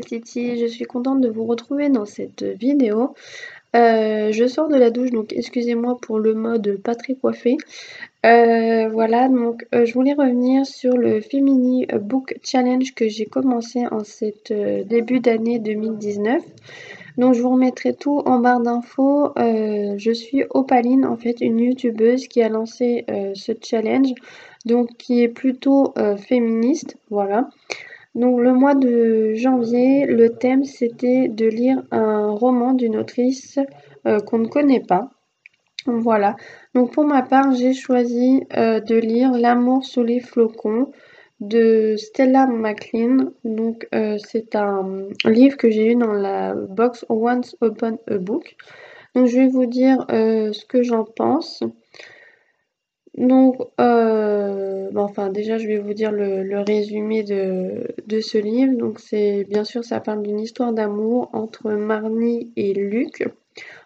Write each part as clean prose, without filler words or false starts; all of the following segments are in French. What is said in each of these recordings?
Titi, je suis contente de vous retrouver dans cette vidéo. Je sors de la douche, donc excusez-moi pour le mode pas très coiffé. Voilà, donc je voulais revenir sur le Femini Book Challenge que j'ai commencé en cette début d'année 2019. Donc je vous remettrai tout en barre d'infos. Je suis Opaline, en fait, une youtubeuse qui a lancé ce challenge, donc qui est plutôt féministe, voilà. Donc le mois de janvier, le thème c'était de lire un roman d'une autrice qu'on ne connaît pas. Voilà. Donc pour ma part, j'ai choisi de lire L'amour sous les flocons de Stella McLean. Donc c'est un livre que j'ai eu dans la box Once Upon a Book. Donc je vais vous dire ce que j'en pense. Donc, enfin déjà je vais vous dire le résumé de ce livre. Donc c'est bien sûr ça parle d'une histoire d'amour entre Marnie et Luc.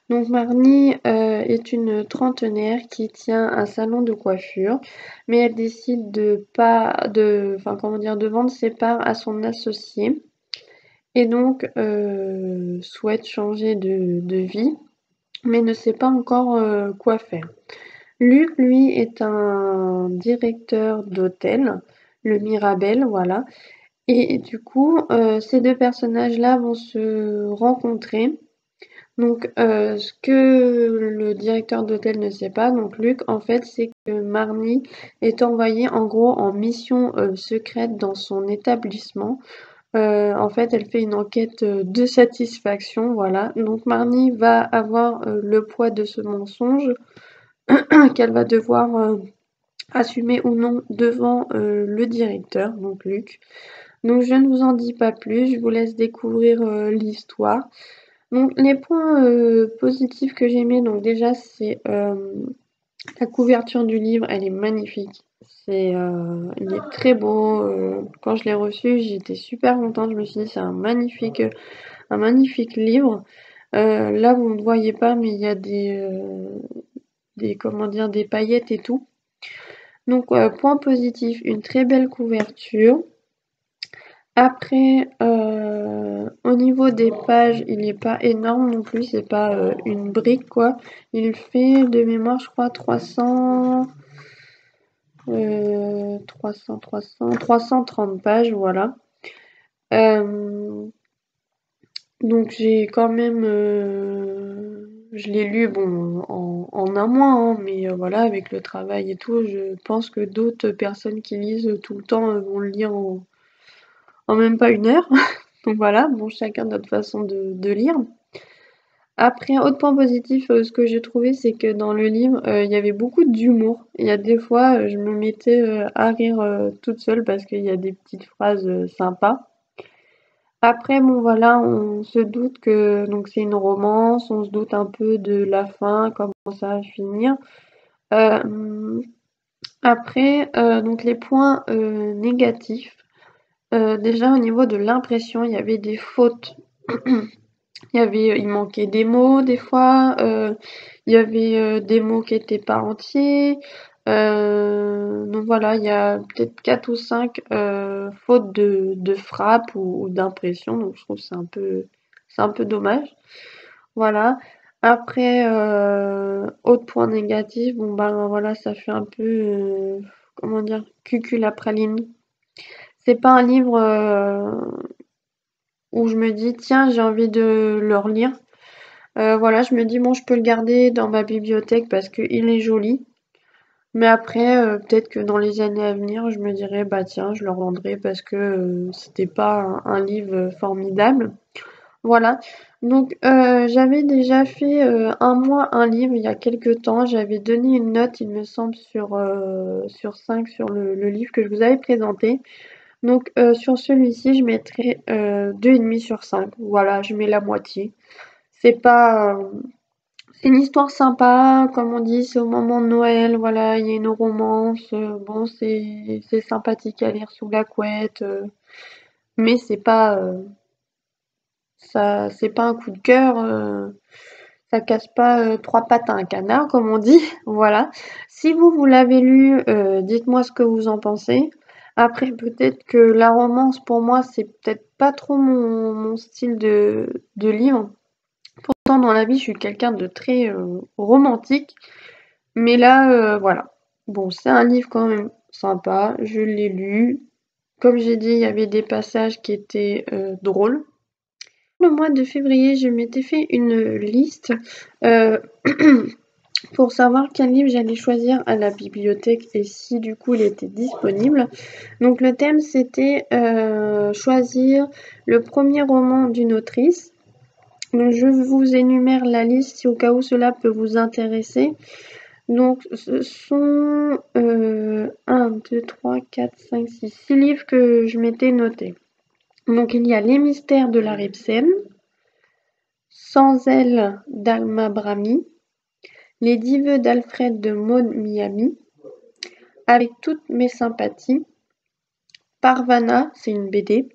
Donc Marnie est une trentenaire qui tient un salon de coiffure, mais elle décide de vendre ses parts à son associé et donc souhaite changer de vie, mais ne sait pas encore quoi faire. Luc, lui, est un directeur d'hôtel, le Mirabel, voilà. Et du coup, ces deux personnages-là vont se rencontrer. Donc, ce que le directeur d'hôtel ne sait pas, donc Luc, en fait, c'est que Marnie est envoyée en gros en mission secrète dans son établissement. En fait, elle fait une enquête de satisfaction, voilà. Donc Marnie va avoir le poids de ce mensonge qu'elle va devoir assumer ou non devant le directeur, donc Luc. Donc je ne vous en dis pas plus, je vous laisse découvrir l'histoire. Donc les points positifs que j'ai aimés, donc déjà c'est la couverture du livre, elle est magnifique. Il est très beau. Quand je l'ai reçu, j'étais super contente. Je me suis dit c'est un magnifique livre. Là vous ne voyez pas, mais il y a des paillettes et tout. Donc, point positif, une très belle couverture. Après, au niveau des pages, il n'est pas énorme non plus, c'est pas une brique quoi. Il fait de mémoire, je crois, 330 pages, voilà. Donc j'ai quand même, je l'ai lu bon en un mois, hein, mais voilà, avec le travail et tout, je pense que d'autres personnes qui lisent tout le temps vont le lire en même pas une heure. Donc voilà, bon, chacun notre façon de lire. Après, autre point positif, ce que j'ai trouvé, c'est que dans le livre, il y avait beaucoup d'humour. Il y a des fois, je me mettais à rire toute seule parce qu'il y a des petites phrases sympas. Après, bon voilà, on se doute que donc c'est une romance, on se doute un peu de la fin, comment ça va finir. Euh, Après, donc les points négatifs. Déjà au niveau de l'impression, il y avait des fautes. Il manquait des mots des fois, il y avait des mots qui étaient pas entiers. Donc voilà, il y a peut-être 4 ou 5 fautes de frappe ou d'impression, donc je trouve que c'est un peu dommage. Voilà. Après, autre point négatif, bon ben voilà, ça fait un peu comment dire, cucul-la-praline. C'est pas un livre où je me dis tiens, j'ai envie de le relire. Voilà, je me dis bon, je peux le garder dans ma bibliothèque parce qu'il est joli. Mais après, peut-être que dans les années à venir, je me dirais bah tiens, je le revendrai parce que c'était pas un livre formidable. Voilà. Donc j'avais déjà fait un mois un livre il y a quelques temps. J'avais donné une note, il me semble, sur 5 sur le livre que je vous avais présenté. Donc sur celui-ci, je mettrai 2,5 sur 5. Voilà, je mets la moitié. C'est pas, c'est une histoire sympa, comme on dit, c'est au moment de Noël, voilà, il y a une romance, bon, c'est sympathique à lire sous la couette, mais c'est pas un coup de cœur, ça casse pas trois pattes à un canard, comme on dit, voilà. Si vous l'avez lu, dites-moi ce que vous en pensez. Après, peut-être que la romance, pour moi, c'est peut-être pas trop mon style de livre. Pourtant, dans la vie, je suis quelqu'un de très romantique. Mais là, voilà. Bon, c'est un livre quand même sympa. Je l'ai lu. Comme j'ai dit, il y avait des passages qui étaient drôles. Le mois de février, je m'étais fait une liste pour savoir quel livre j'allais choisir à la bibliothèque et si du coup il était disponible. Donc le thème c'était choisir le premier roman d'une autrice. Donc je vous énumère la liste si au cas où cela peut vous intéresser. Donc ce sont 1, 2, 3, 4, 5, 6, 6 livres que je m'étais noté. Donc il y a Les mystères de la Ripsen, Sans elle d'Alma Brami, Les 10 vœux d'Alfred de Maud Miami, Avec toutes mes sympathies, Parvana, c'est une BD,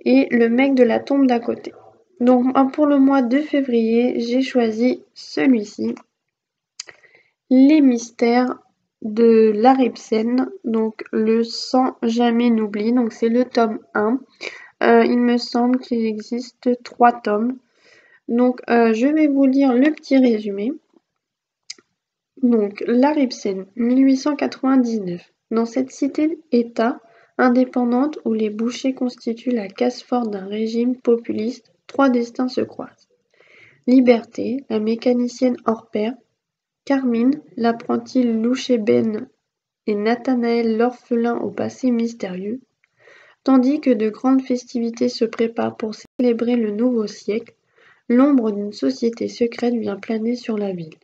et Le mec de la tombe d'à côté. Donc pour le mois de février, j'ai choisi celui-ci, Les mystères de la Ripsen, donc le Sans jamais n'oublie, donc c'est le tome 1. Il me semble qu'il existe 3 tomes. Donc je vais vous lire le petit résumé. Donc la Ripsen, 1899. Dans cette cité-État indépendante où les bouchers constituent la casse forte d'un régime populiste, 3 destins se croisent. Liberté, la mécanicienne hors pair, Carmine, l'apprenti louchébène et Nathanaël l'orphelin au passé mystérieux, tandis que de grandes festivités se préparent pour célébrer le nouveau siècle, l'ombre d'une société secrète vient planer sur la ville.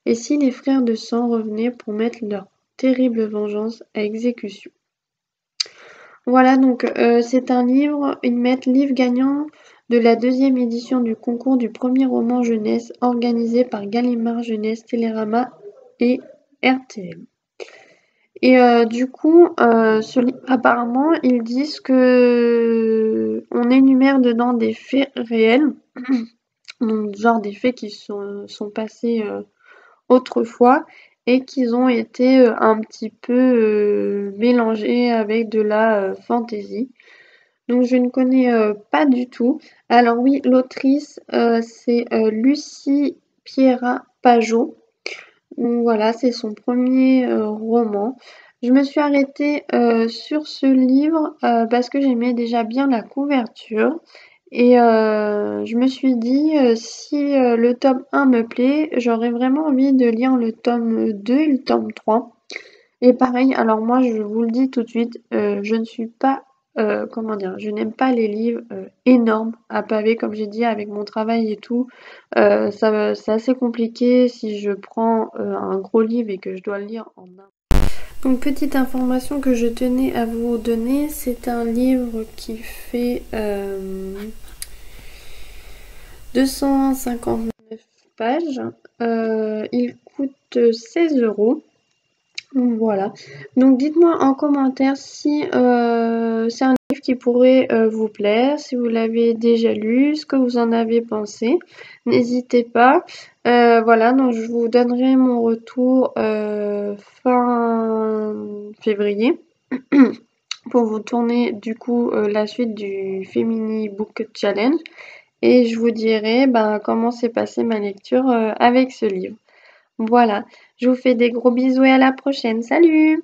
Et si les frères de sang revenaient pour mettre leur terrible vengeance à exécution? Voilà, donc c'est un livre, ils mettent livre gagnant de la 2e édition du concours du premier roman jeunesse organisé par Gallimard Jeunesse, Télérama et RTL. Et du coup, apparemment, ils disent que on énumère dedans des faits réels, donc genre des faits qui sont passés autrefois et qu'ils ont été un petit peu mélangés avec de la fantaisie. Donc je ne connais pas du tout. Alors oui, l'autrice c'est Lucie Pierra Pajot. Donc voilà, c'est son premier roman. Je me suis arrêtée sur ce livre parce que j'aimais déjà bien la couverture. Et je me suis dit, si le tome 1 me plaît, j'aurais vraiment envie de lire le tome 2 et le tome 3. Et pareil, alors moi je vous le dis tout de suite, je ne suis pas, comment dire? Je n'aime pas les livres énormes à pavé comme j'ai dit avec mon travail et tout. C'est assez compliqué si je prends un gros livre et que je dois le lire en un. Donc petite information que je tenais à vous donner, c'est un livre qui fait 259 pages. Il coûte 16 €. Voilà. Donc dites-moi en commentaire si c'est un livre qui pourrait vous plaire, si vous l'avez déjà lu, ce que vous en avez pensé. N'hésitez pas. Voilà, donc je vous donnerai mon retour fin février pour vous tourner du coup la suite du Femini Book Challenge et je vous dirai comment s'est passée ma lecture avec ce livre. Voilà, je vous fais des gros bisous et à la prochaine. Salut!